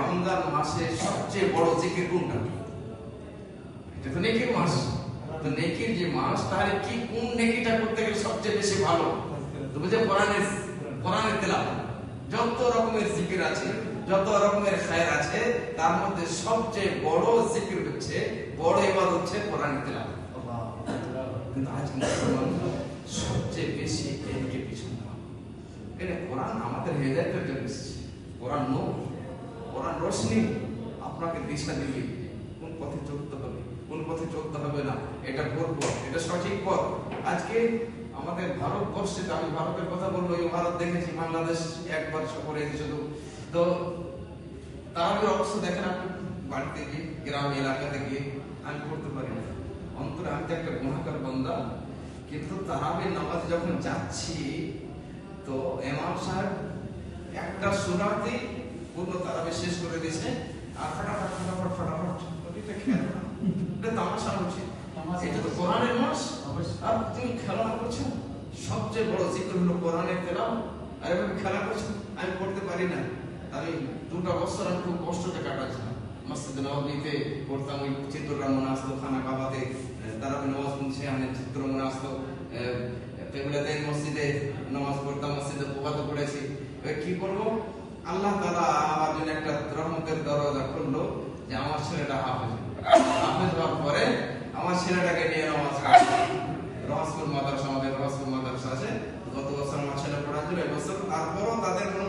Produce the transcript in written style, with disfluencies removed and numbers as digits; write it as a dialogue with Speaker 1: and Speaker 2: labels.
Speaker 1: রমজান মাসে সবচেয়ে বড় জিকির কোনটা? এটা তো নেকির মাস। তো নেকির যে মাস, তাহলে কি কোন নেকিটা করতে গেলে সবচেয়ে বেশি ভালো? তো বুঝে কোরআনের তেলাওয়াত। যত রকমের জিকির আছে, যত রকমের খায়ের আছে, তার মধ্যে সবচেয়ে বড় জিকির হচ্ছে, বড় ইবাদত হচ্ছে কোরআনের তেলাওয়াত। কিন্তু আজ মুসলমানরা সবচেয়ে বেশি এদিকে পিছনে। এটা কোরআন আমাদের হেদায়েতের জন্য এসেছে। কোরআন নূর, কোরআন রোশনি, আপনাকে দিশা দিবে কোন পথে চলতে হবে, কোন পথে চলতে হবে না, এটা ভুল পথ, এটা সঠিক পথ। আজকে আমাদের ভারতবর্ষে, আমি ভারতের কথা বলবো, এই ভারত দেখেছি, বাংলাদেশ একবার সফরে শুধু, তো তারাবির অবস্থা দেখেন আপনি বাড়িতে গিয়ে, গ্রাম এলাকাতে গিয়ে। আমি করতে পারি না, অন্তরে আমি তো একটা গুনাহগার বান্দা। কিন্তু তারাবির নামাজে যখন যাচ্ছি, তো ইমাম সাহেব একটা সূরাতে পুরো তারাবি শেষ করে দিয়েছে, আর ফটাফট এটা খেলা, এটা তামাশা হচ্ছে। এটা তো কোরআনের মাস, আর তুমি খেলা করছেন। সবচেয়ে বড় জিকির হলো কোরআনের তেলাওয়াত, আর এভাবে খেলা করছেন। আমি পড়তে পারি না। আমি 2টা বছর আমি খুব কষ্টতে কাটাচ্ছিলাম। মসজিদে নববীতে পড়তাম, ওই চিত্রটা মনে আসতো, খানা কাবাতে তারাবি নামাজ পড়ছে, আমি চিত্র মনে আসতো। কেবলাতেন মসজিদে নামাজ পড়তাম, মসজিদে কুবাতে পড়েছি। কি করবো? আল্লাহ তাআলা আমার জন্য একটা রহমতের দরজা খুললো, যে আমার ছেলেটা হাফেজ হওয়ার পরে আমার ছেলেটাকে নিয়ে নামাজ রহস্যপুর মাদ্রাসা, আমাদের রহস্যপুর মাদ্রাসা আছে। গত বছর আমার ছেলে পড়াচ্ছিল, এবছর। তারপরও তাদের কোনো